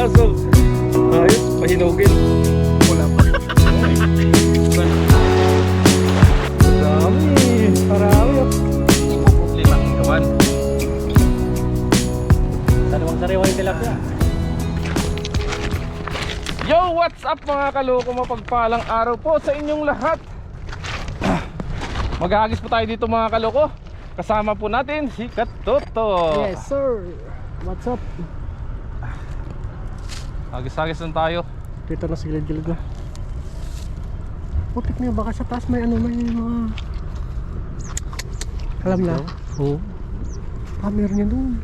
piraso. Ayos, pahinugin. Wala pa. Marami. Marami. Limang kawan. Sariwang yung tilapia. Yo, what's up mga kaloko? Mapagpalang araw po sa inyong lahat. Maghahagis po tayo dito mga kaloko. Kasama po natin si Katoto. Yes sir. What's up? Hagis-hagis lang tayo. Dito na sa gilid-gilid na. Putik na yun, baka sa taas may ano, may mga alam na. Oo. Meron yan doon.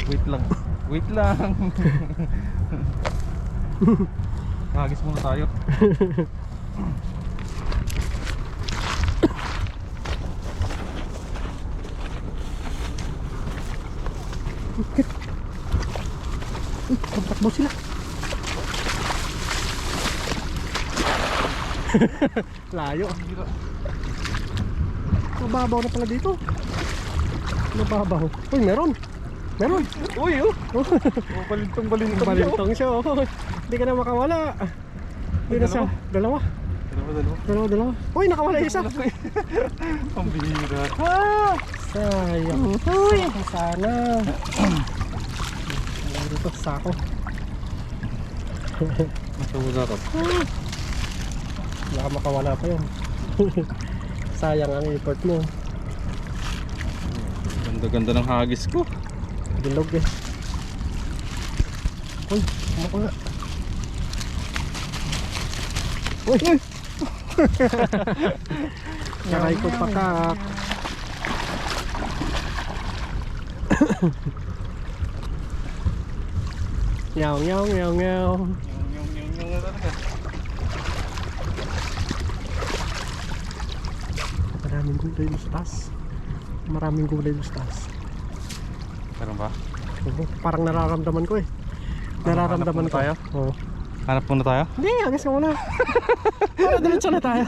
Wait lang. Wait lang. Hagis muna tayo. Kontakbo sila. Layo. Mababaw na pala dito. Mababaw. Uy, meron. Meron. Uy, oh. Balintong Balintong siya. Oh. Hindi ka na makawala. Hindi na sa dalawa. Dalawa. Uy, nakawala isa. Ang bihira. Sayang. Uy, sana. Dito sako. Matuwa ka. Baka makawala pa yun. Sayang ang effort mo. Ganda-ganda ng hagis ko. Bilog eh. Uy, kumakula. Uy! Nakaikot pa ka. Nyaw, nyaw, nyaw, nyaw. Maraming gulay sa taas. Maraming gulay sa taas. Meron ba? Oo, parang nararamdaman ko eh. Nararamdaman ko. Tayo? Oo. Hanap muna tayo? Hindi, agos ka muna. Para diretso na tayo.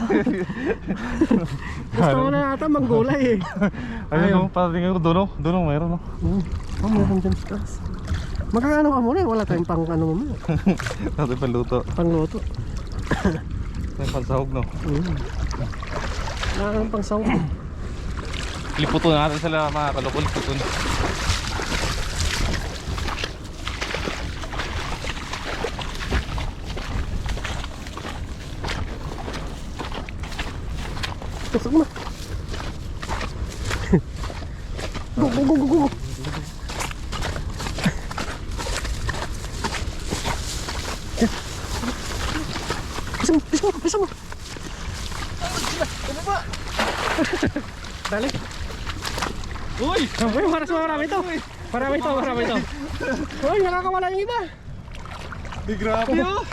Gusto mo na ata manggulay eh. Ayun, parating ako doon. Doon, mayroon. Oh, meron dyan sa taas. Magkakano ka muna, wala tayong pang ano mo. Natin panluto. Pangluto. May pansahog, no? Wala kang pang sawag. Liputon natin sila mga kaloko. Liputon. Tusok mo. Go. Bisa mo. Ano ba? Dali. Uy! Uy, marami ito. Marami ito. Uy, nakakawala yung iba. Di grabe, oh!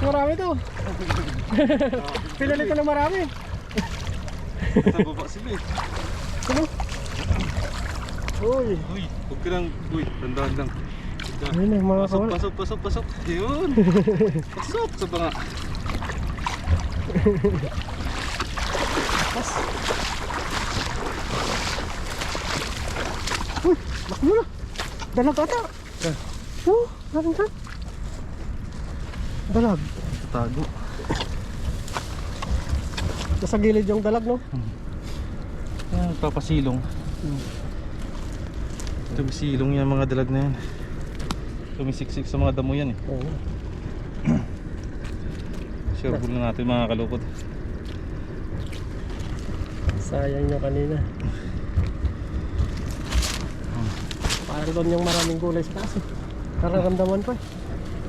Marami ito. Pinalito na marami. Sa baba sila eh. Ano? Uy. Uy, huwag ka lang. Uy, tandaan lang. Ayun na, mga kawala. Pasok. Ayun. Pasok sa banga. Pas. Uy, bak mo na. Dalag ata. Oo, meron ka. Dalag. Tago. Nasa gilid yung dalag, no? Yan, papasilong. Tumisilong yan mga dalag na yan. Tumisiksik sa mga damo yan eh. Oo. Sure na natin mga kalukot. Sayang nyo kanina. Parang doon yung maraming gulay sa taas eh. Nararamdaman ko eh.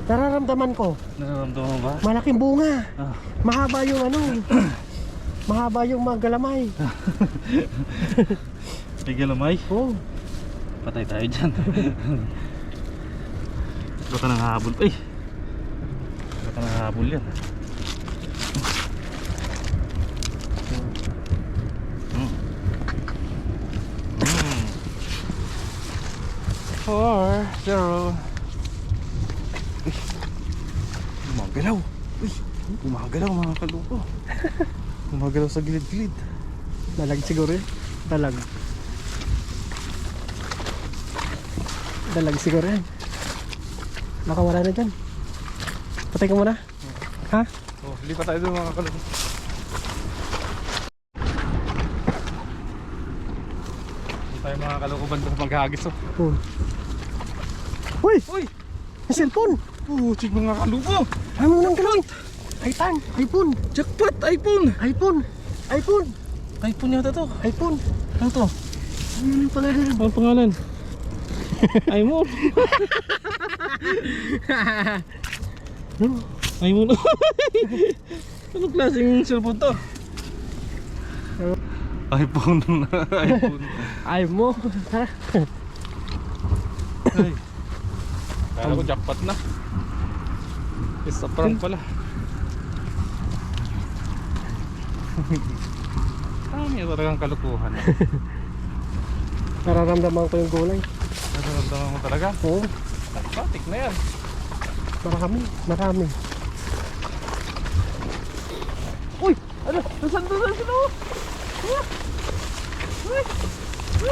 Nararamdaman ko. Nararamdaman mo ba? Malaking bunga. Ah. Mahaba yung ano. Mahaba yung mga galamay. May galamay? Oo. Patay tayo dyan. Baka nang habol. Ay! Baka nang habol yan. Four, zero. Gumagalaw. Uy, gumagalaw mga kaloko. Gumagalaw sa gilid-gilid. Dalag siguro eh. Dalag siguro yan. Baka wala na dyan. Patay ka muna. Ha? Oh, lipat tayo doon mga kaloko. Hindi tayo mga kaloko banda sa maghagis oh. Uy! Uy! May cellphone! Putik mga kaloko! Ano nang galawin? iPhone! iPhone! Jackpot! iPhone! iPhone! iPhone! iPhone yata to. iPhone! Ano to? Ano pala yan? Ano pangalan? iPhone. iPhone. Anong klaseng cellphone to? iPhone. iPhone. Ay mo! Ha? Ay. Kala ko jackpot na. Isa prank pala. Dami talagang kalukuhan. Nararamdaman ko yung gulay. Nararamdaman mo talaga? Oo. Patik na yan. Marami. Uy! Ano? Nasaan sila?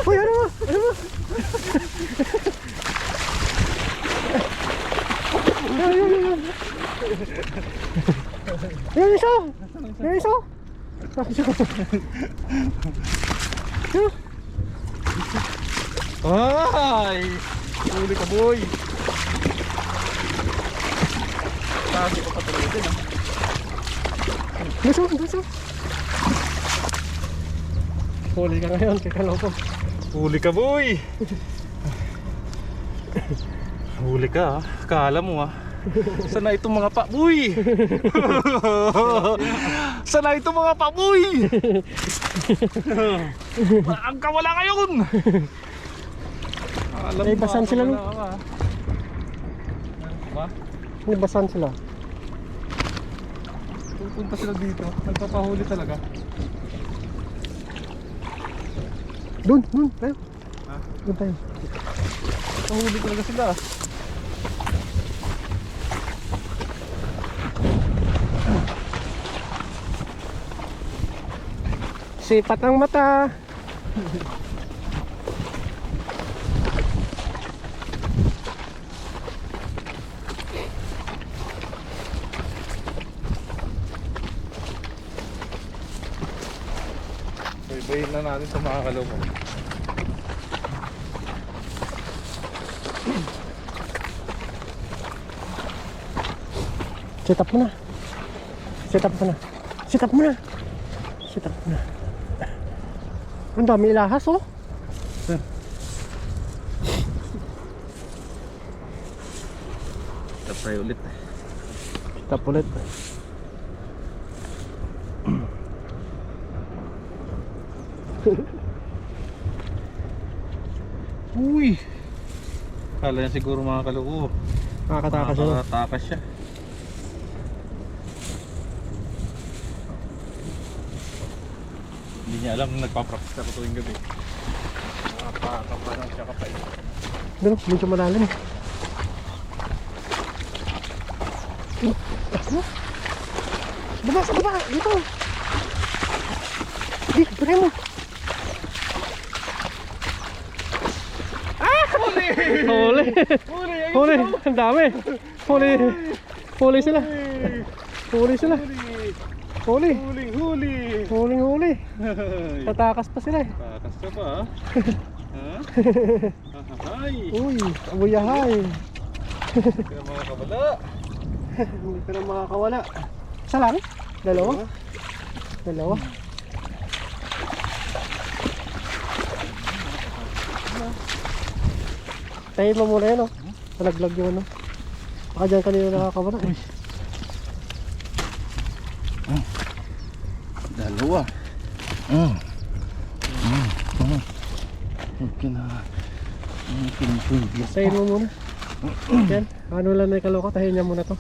Uy, ano mo? Ano mo? Yung isa! Yung isa! Ay! Huli ka boy! Sabi ko pa talaga din ah. Gusto. Huli ka ngayon, kakaloko. Huli ka boy! Huli ka ah. Kala mo ah. Sana itong mga paboy! Sana itong mga paboy! Ang kawala ngayon! Alam May mo, basan sila, no? wala ka. Ba? May basan sila. Pupunta sila dito. Nagpapahuli talaga. Doon, tayo. Ha? Doon tayo. Pahuli talaga sila. Sipat ang mata. Baybayin na natin sa mga kaloko. Set up mo na. Ang dami ilahas, oh. Tap tayo ulit. Set up ulit. Uy! Kala niya siguro mga kaloko. Nakakatakas yun. Nakakatakas siya. Hindi niya alam na nagpa-practice ako tuwing gabi. Nakapakapalang siya kapay. Doon, medyo malalim. Sa baba! Dito! Di, pare mo! Huli! Huli! Huli! Ayun Huli! sila! Ang dami! Huli sila! Huli sila! Huli! Huli! Tatakas pa sila eh. Takas ka pa ha? Ay! Uy! Abuyahay! Kaya mga kabala. Hindi ka na makakawala. Isa lang? Dalawa? Tayo mo muna yan, oh. Palaglag yung ano. Baka dyan kanina nakakawala eh. Dalawa. Okay na. Tayo mo muna. Yan. Ano lang na ikaloko, tahin niya muna to.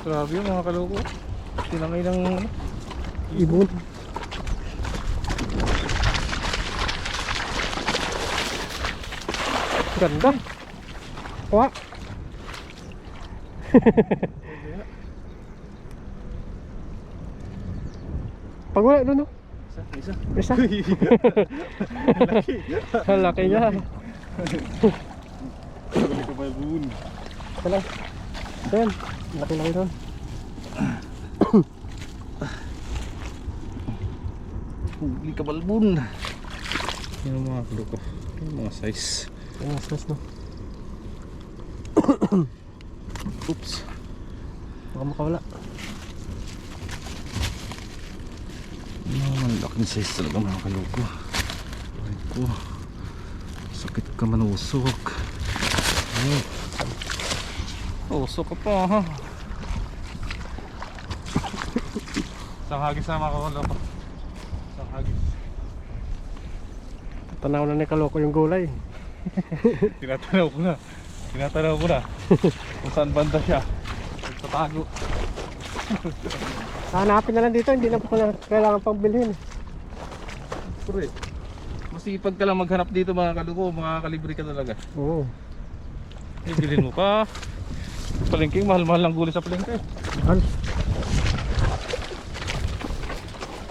Grabe yung mga kaloko. Tinangay ng Ibon. Ganda. Kuha. Pag wala doon, no? Isa. Isa. Ang laki niya. Kabalbon. Ito lang. Ayan. Laki-laki doon. Huli kabalbon. Yan ang mga kaloko. Yung mga size. Ayan, stress, no? Oops. Baka makawala. Ang laking size talaga mga kaloko. Aray ko. Sakit ka manusok. Usok ka pa ha. Isang hagis na mga kaloko. Isang hagis. Tanaw na ni Kaloko yung gulay. Tinatanaw ko na. Kung saan banda siya. Nagtatago. Hanapin na lang dito, hindi na po kailangan pang bilhin. Pre, masipag ka lang maghanap dito mga kaloko. Makakalibre ka talaga. Oo. Ibilhin mo pa. Palengking, mahal-mahal lang gulay sa palengke. Al.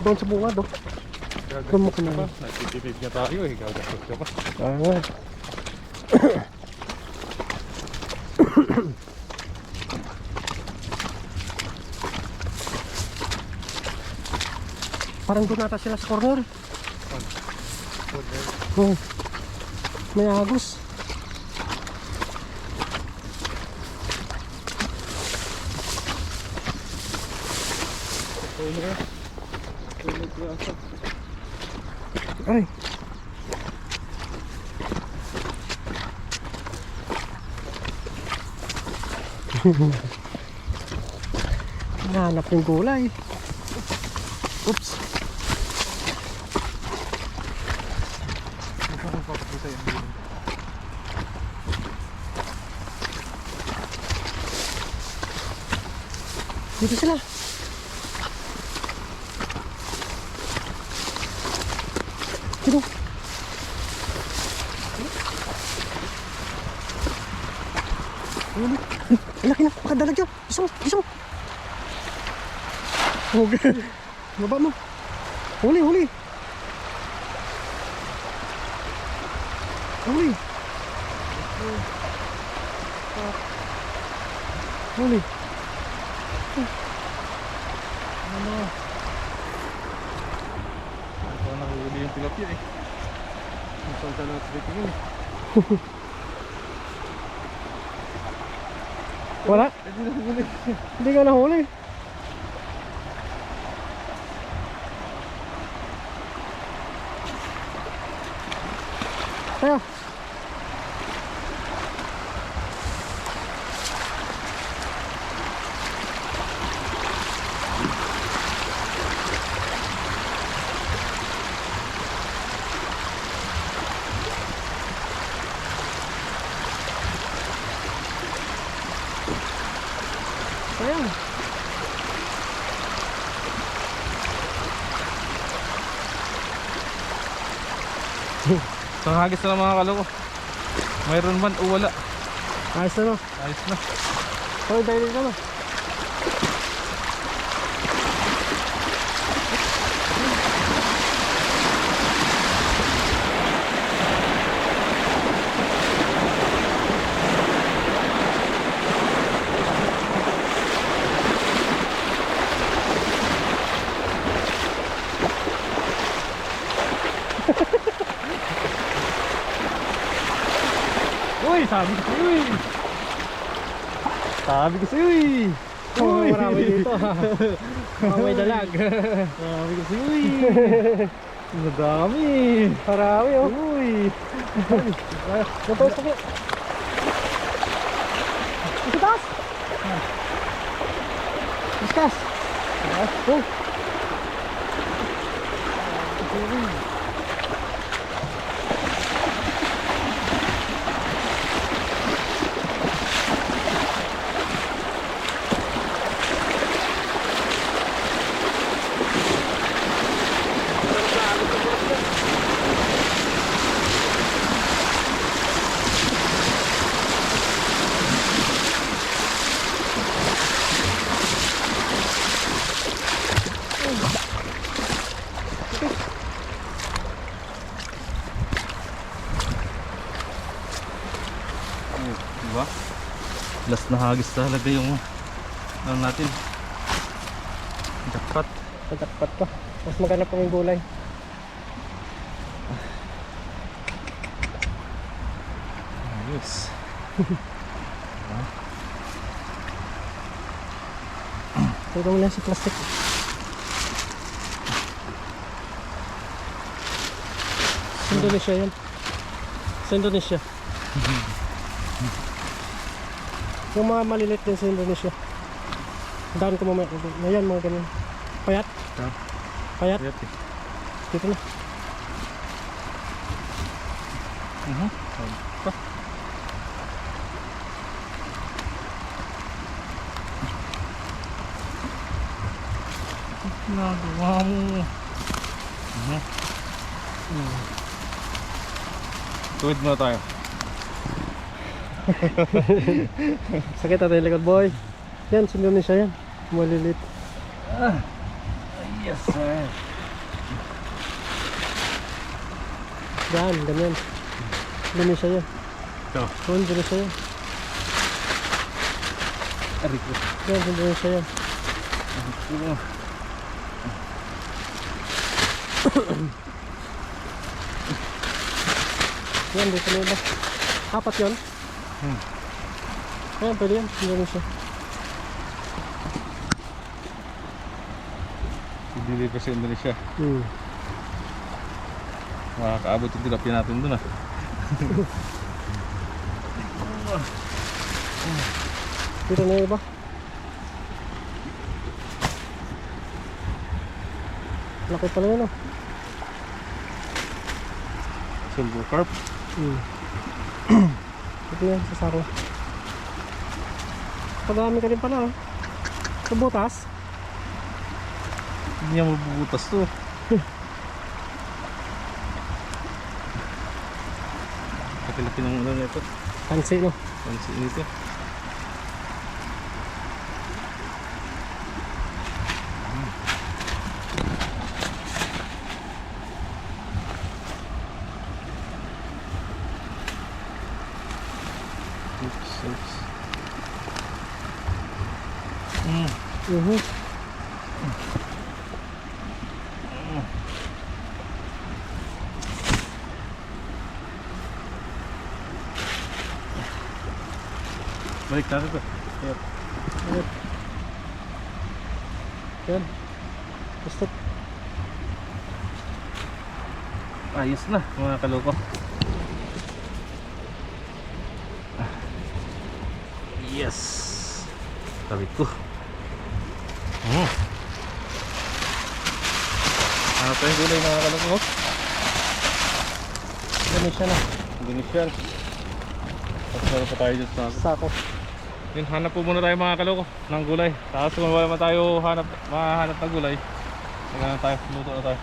Doon sa bunga, doon. Doon mo kinain. Nagtitipid niya tayo eh. Gagastos ka pa. Ah. Parang doon nata sila sa corner. Oh. May agos. Ay. Nahanap yung gulay. Oops. Dito sila. Dito. Laki na, makadalag yun. Isang. Okay. Baba mo. Huli. Huli. Ito nahuli yung tilapia eh. Saan ka na tingin eh. Wala. Hindi ka nahuli. Kaya. Ayan. Isang hagis na lang mga kaloko. Mayroon man o wala. Ayos na, no? Ayos na. Hoy, dahil dito, no? Uy, sabi ko sa'yo eh. Sabi ko sa'yo eh. Oh, marami dito. May dalag. Sabi ko sa'yo eh. Madami. Marami, oh. Uy. Napos kami. Isitas! Isitas! Oh! Last na hagis talaga yung ano natin. Jackpot. Jackpot pa. Mas maganda pa yung gulay. Ayos. Ito mo lang si plastic. Sa Indonesia yan. Sa Indonesia. Yung mga malilit din sa Indonesia. Daan ko mamaya. Ayan mga ganyan. Payat. Payat. Dito na. Nagawa mo. Tuwid muna tayo. Sakit natin yung likod boy. Yan, sa Indonesia yan. Malilit. Yes sir. Yan, ganyan. Indonesia yan. Ito. Oh, Indonesia yan. Ariko. Yan, sa Indonesia yan. Yan, dito na iba. Apat yun? Ayan, pwede yan. Indonesia. Hindi pa sa Indonesia. Hmm. Makakaabot yung tilapia natin dun ah. Dito na iba. Laki pala yun oh. Silver carp. Ito yan, sa sako. Padami ka rin pala oh. Sa butas. Hindi niya mabubutas to. Laki-laki ng ulan nito. Pansi no. Pansin nito. Oops. Balik natin to. Ayan. Yan. Basta. Ayos na mga kaloko. Yes. Tabit ko. Ano pa yung gulay mga kaloko? Indonesia na. Indonesian. Tapos meron pa tayo dito sa Sako. yun, hanap po muna tayo mga kaloko ng gulay. Tapos kung wala man tayo mahanap ng gulay, magana tayo, luto na tayo.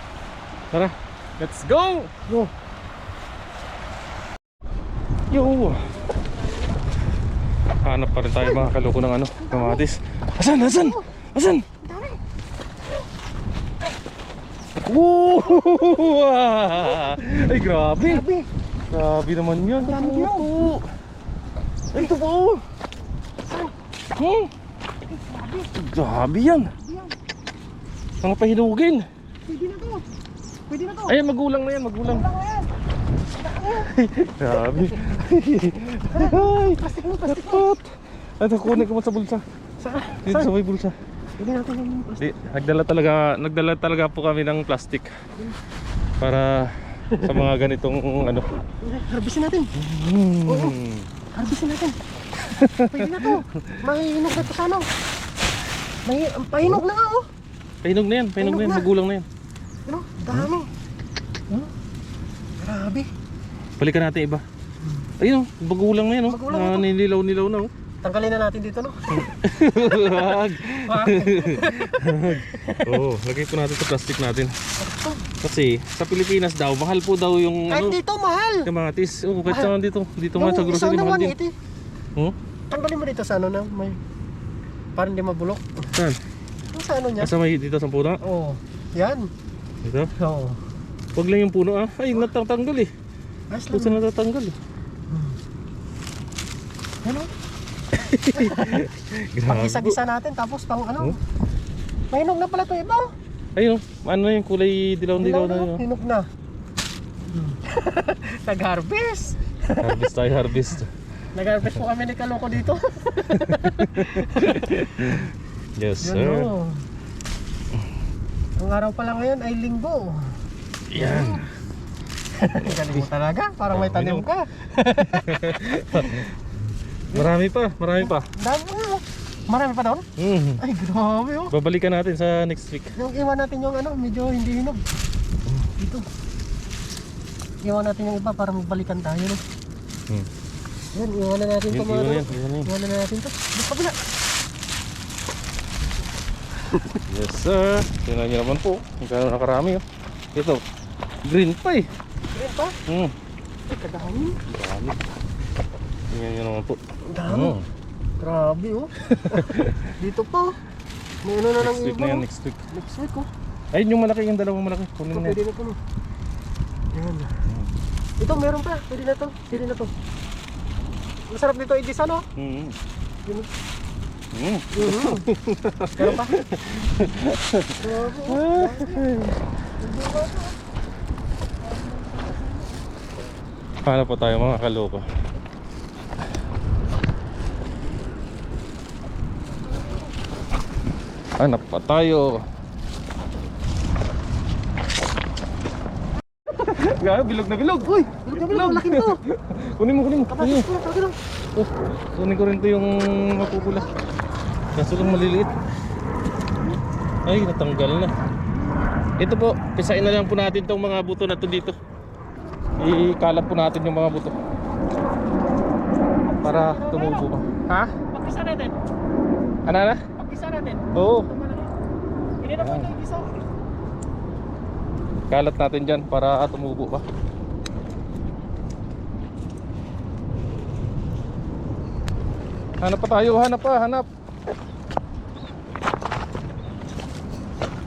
Tara, let's go! Go. Yo! Hanap pa rin tayo mga kaloko ng ano, kamatis. Asan? Woo! Ay grabe! Grabe naman yun. Ito po! Grabe yan! Mga pahinugin! Pwede na to. Ay, magulang na yan. Grabe! Ay! Dapat! Ay, kukunin ko mo sa bulsa. Dito sa may bulsa. Pwede natin yung plastic. Nagdala talaga po kami ng plastic para sa mga ganitong ano. Harbisin natin. Harbisin natin. Pwede na to. Mahinog na to sa ano. Pahinog na nga oh. Pahinog na yan. Magulang na yan. Ano? Dami. Grabe. Balikan natin iba. Ayun, magulang na yan oh. Magulang na to. Nililaw na oh. Tanggalin na natin dito no. Oo, lagay po natin sa plastic natin. Kasi sa Pilipinas daw, mahal po daw yung Kahit ano, dito mahal. kamatis. Oo, kahit Mahal. saan dito man sa grocery mahal din. Tanggalin mo dito sa ano na may parang hindi mabulok. Saan? Ano sa ano niya? Asa may dito sa puno? Oo. Yan. Dito? Oo. Huwag lang yung puno ah. Ay, natatanggal eh. Ayos lang. Puso natatanggal eh. Yan o. Grabe. Pag-isa-gisa natin, tapos pang ano. Mahinog na pala ito iba. Ayun, ano yung kulay dilaw-dilaw na yun. Hinog na. Nag-harvest. Harvest tayo, harvest. Nag-harvest po kami ni Kaloko dito. Yes, Yun, sir. oh. Ang araw pala ngayon ay linggo. Yan. Galing mo talaga, parang may tanim ka. Marami pa, marami pa. Dami mo. Marami pa doon? Ay, grabe oh. Babalikan natin sa next week. Yung iwan natin yung ano, medyo hindi hinog. Dito. Iwan natin yung iba para magbalikan tayo. No? Yan, iwan na natin ito mga Iwan na yan, ano. iwan na yan. Iwan na natin ito. Dito pa pala. Yes, sir. Tingnan nyo naman po kung gaano nakarami. Oh. Ito, green pa eh. Green pa? Ay, kadami. Dami. Tingnan nyo naman po. Dami. Grabe oh. Dito pa oh. May ano na lang Next week iba. na yan, Oh. next week. Next week oh. Ayun yung malaki, yung dalawang malaki. Kunin Ito, na pwede yan. na ito no. Yan. Ito meron pa. Pwede na to. Pwede na to. Masarap dito i-dis ano? Yun. Meron pa? Grabe oh. Paano po tayo mga kaloko? Hanap pa tayo. Grabe, bilog na bilog. Uy! Bilog! Malaki to! Kunin mo, kunin mo. Kapatid ko! Kapatid ko! Oh, kunin ko rin to yung mapupula. Kaso lang maliliit. Ay, natanggal na. Ito po, pisain na lang po natin tong mga buto na to dito. Ikalat po natin yung mga buto para tumubo pa. Ha? Pag-isa natin! Ano na? Pag-isa natin! Oo. Hindi na po ito isa. Kalat natin dyan para tumubo pa. Hanap pa tayo, hanap pa, hanap.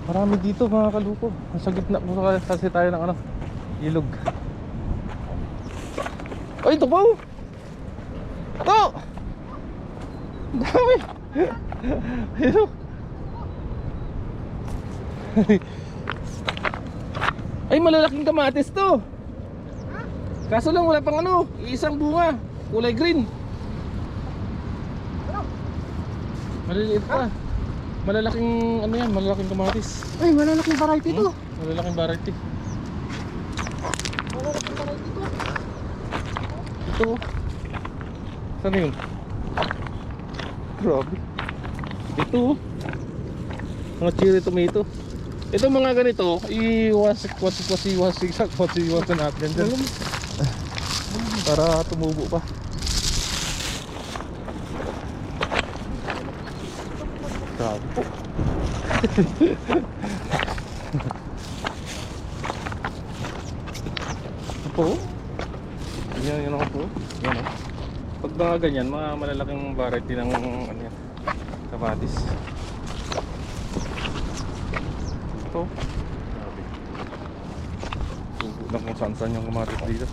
Marami dito mga kaluko. Nasa gitna po kasi tayo ng ano, ilog. Ay, ito pa oh. Ito! Dami! Ayun. Ay, malalaking kamatis to. Kaso lang wala pang ano, isang bunga, kulay green. Maliliit pa. Malalaking ano yan, malalaking kamatis. Ay, malalaking variety ito. Malalaking variety. Malalaking variety ito. Ito. Saan yun? Grabe. Ito. Mga cherry tomato. Ito mga ganito, iwasan natin dyan. Para tumubo pa. Grabe po. Ito po. Yan ako po. Yan o. Pag mga ganyan, mga malalaking variety ng ano yan, kamatis. Ito. Grabe. Tubo na kung saan yung kamatis dito.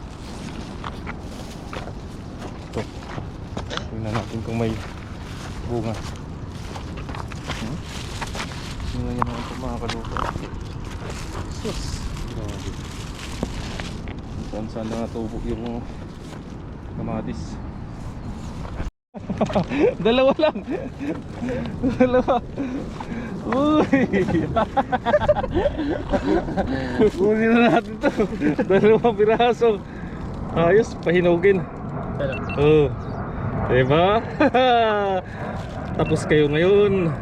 Ito. Tingnan natin kung may bunga. Tingnan nyo naman ito mga kalupa. Sus. Grabe. Saan na natubo yung kamatis. Dalawa lang. Dalawa. Uy. Kunin na natin to. Dalawang piraso. Ayos, pahinugin. Oh. Diba? Tapos kayo ngayon.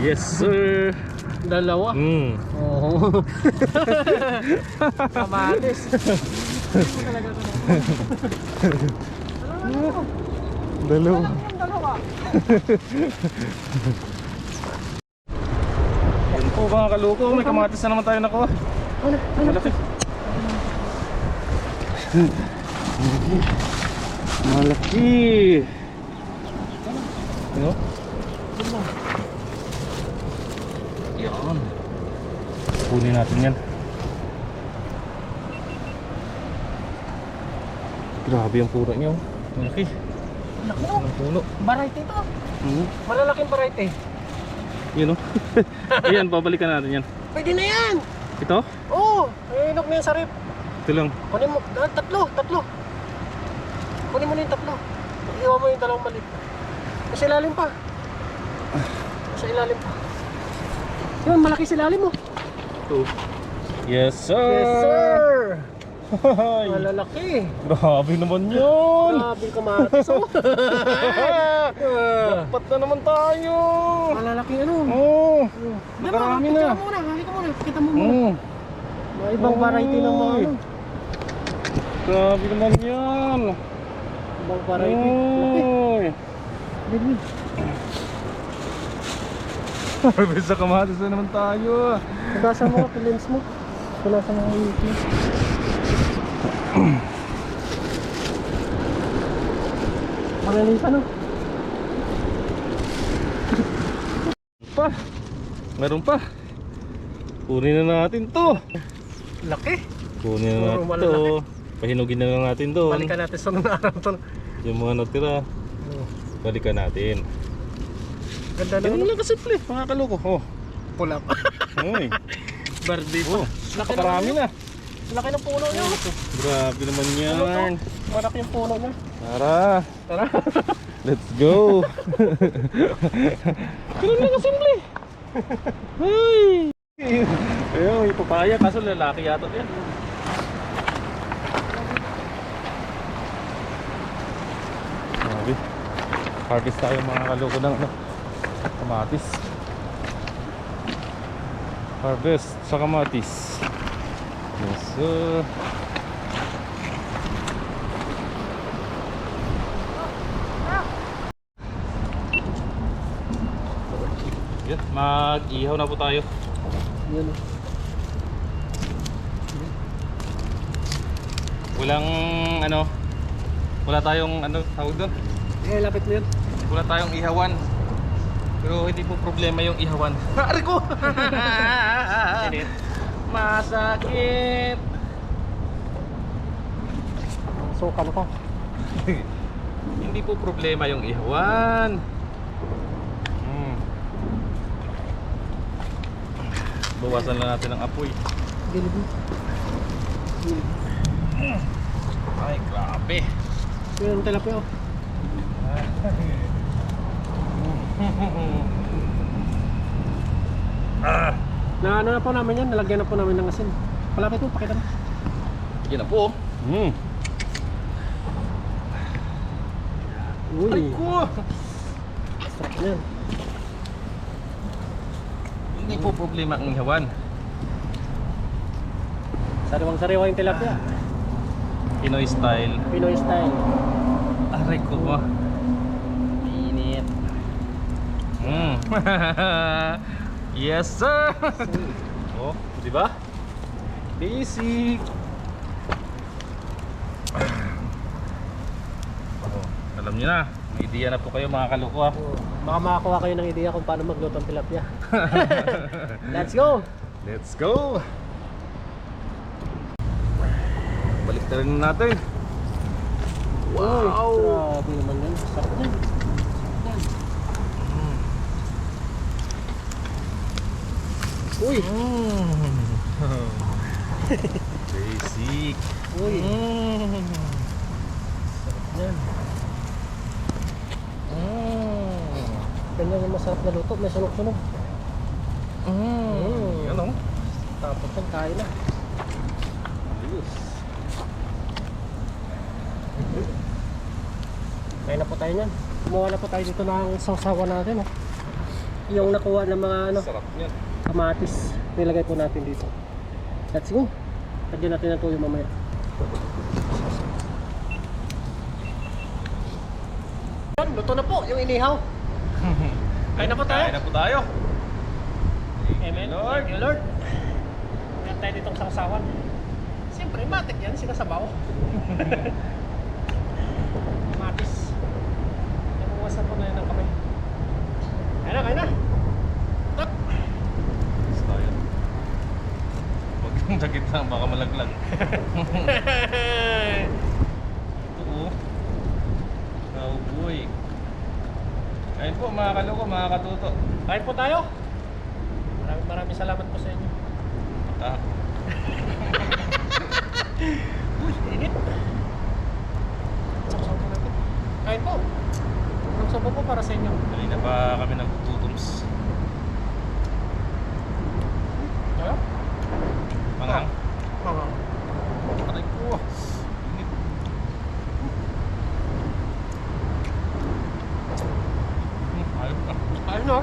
Yes sir. Dalawa. Oo. Kamatis. Dalawa. Dalawa. Yan po mga kaloko, may kamatis na naman tayo nakuha. Malaki. Malaki. Ano? Yan. Kunin natin yan. Grabe yung puro niyo. Malaki. Laki oh. Ang puno. Variety to. Hmm. Malalaking variety. Yun o. Ayan, babalikan natin yan. Pwede na yan. Ito? Oo. Ay, inog na yan sa rip. Ito lang. Kunin mo. Tatlo. Kunin mo na yung tatlo. Iwan mo yung dalawang maliit. Sa ilalim pa. Sa ilalim pa. Yun, malaki sa ilalim mo. Ito. Yes, sir! Yes, sir! Ay, Malalaki. grabe naman yun! Grabe kamatis oh. Dapat na naman tayo! Malalaki ano. Oo! Diba, Makarami picture na! mo muna. Halika muna. Pakita mo muna. Oo! Mga ibang variety ng mga ano. Grabe naman yan! Ibang variety. Laki. Uy! Bili. Harvest sa kamatis na naman tayo! Pagkasa mo, lens mo. Wala sa mga wiki. Manalipa no? Pa! Meron pa! Kunin na natin to! Laki. Kunin na Puro natin to! malalaki. Pahinugin na lang natin doon. Balikan natin sa nung araw to. Yung mga natira, balikan natin. Ganda na. Ganun lang kasimple, mga kaloko. Oh. Pula pa. Uy. Birthday pa. Oh, Laki napakarami naman na. Laki ng puno niya. Grabe naman yan. Ano to? Malaki yung puno niya. Tara, Tara. let's go. Ganun lang kasimple. Ay. Ayun, may papaya kaso lalaki yata yan. Grabe. Harvest tayo mga kaloko ng ano, kamatis. Harvest sa kamatis. Yes sir. Yan, mag-ihaw na po tayo. Yan. Walang ano, wala tayong ano tawag doon. Eh, lapit mo yun. Wala tayong ihawan. Pero hindi po problema yung ihawan. Aray ko! Masakit! Sukan ko. Hindi po problema yung ihawan. Bawasan lang natin ang apoy. Gilid mo. Ay, grabe. Yun ang tilapia oh. Na ano na po namin yan, nalagyan na po namin ng asin. Palapit mo, pakita mo. Sige na po. Uy, Ay ko! sarap yan. Hindi po problema ang ihawan. Sariwang-sariwa yung tilapia. Pinoy style. Pinoy style. Aray ko mo. Init. Yes sir. Oh, di ba? Basic. Oh, alam niyo na. May idea na po kayo mga kaloko ha. Baka makakuha kayo ng ideya kung paano magluto ng tilapia. Let's go! Let's go. Balik na rin natin. Wow! Grabe naman yan. Sarap yan. Uy! Basic. Uy! Sarap yan. Ganyan yung masarap na luto. May sunog-sunog. Yan o. Tapos yan, kain na. Ayos. Kain na po tayo niyan. Kumuha na po tayo dito ng sausawan natin. Oh. Yung nakuha ng mga ano, Sarap niyan. kamatis. Nilagay po natin dito. Let's go. Lagyan natin ng tuyo mamaya. Yan, luto na po yung inihaw. Kain na po tayo. Kain na po tayo. Amen. Lord. Thank you, Lord. Meron tayo ditong sausawan. Siyempre, matik yan. Sinasabaw. Matis. Nabuwasan po na yan ng kamay. Kain na, kain na. Tak. Yes, tayo. Huwag yung sakit lang, baka malaglag. Ito Uy. Ayun po mga kaloko, mga katuto. Kain po tayo. Maraming salamat po sa inyo. Ah, Uy, init. Sabaw po natin. Kain po. Ang sabaw po para sa inyo. kanina pa kami nagtutums. Kaya? Manghang. Mga. Aray ko. Init. Ayos ka. Ayun no?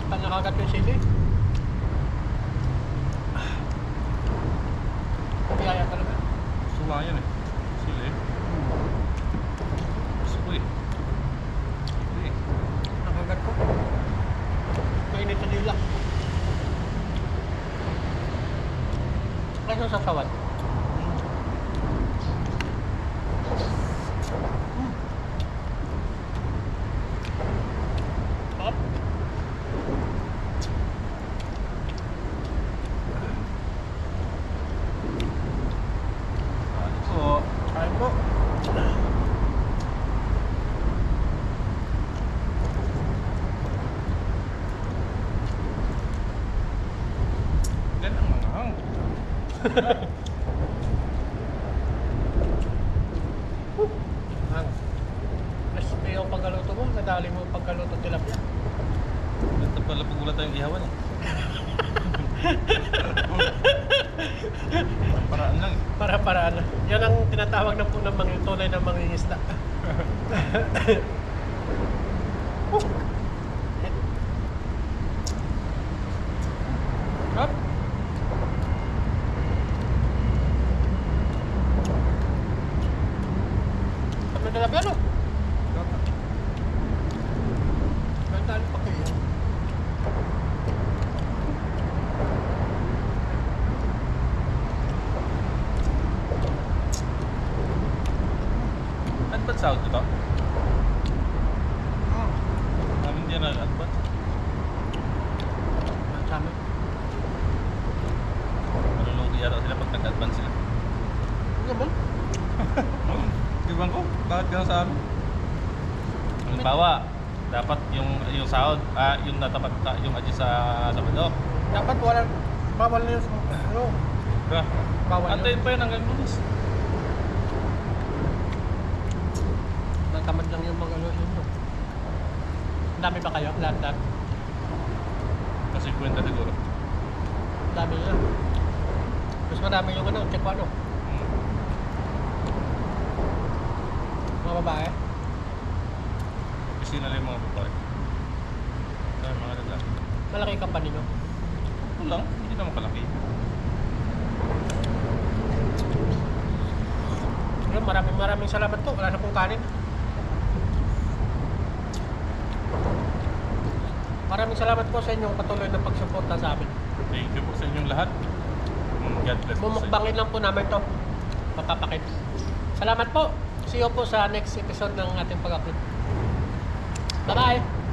Saan nakagat yung sili? Biyaya talaga. Suwa yan eh. Sila eh. Gusto ko eh. Ito eh. Nakagat ko. Mainit na dila. Kaya sa sawan. Sarap. Ayos po. Kain po. Yan ang manghang. Ang recipe yung pagkaluto mo, nadali mo yung pagkaluto tilapia. Ito pala pag-ulat tayong ihawan eh. Paraan lang eh. Para-paraan. Yan ang tinatawag na po ng mga tunay na mangingisda. Hop. Ano tilapia no? Ganda pa kayo. Advance out ito? Namin hindi na advance. Ang sa amin. Malulugi yata sila pag nag-advance sila. Ano naman? Ibang ko, bakit gano'n sa amin? Halimbawa, dapat yung sahod, yung natapat yung adjust sa Sabado. Dapat wala, bawal na yun sa ano. Diba? Bawal yun. Antayin pa yun hanggang Lunes. Nagtamad lang yung mga ano yun. Ang dami ba kayo? Lahat-lahat? Kasi kwenta siguro. Ang dami yun. Mas marami yung ano, check ko ano. Mga babae. Kasi na lang yung mga babae. Kaya mga lalaki. Malaki yung company nyo. Ito lang, hindi naman kalaki. Yun, maraming salamat po. Wala na pong kanin. Maraming salamat po sa inyong patuloy na pagsuporta sa amin. Thank you po sa inyong lahat. God bless po sa inyo. Mumukbangin lang po namin to. Papapakit. Salamat po. See you po sa next episode ng ating pag-upload. Bye-bye!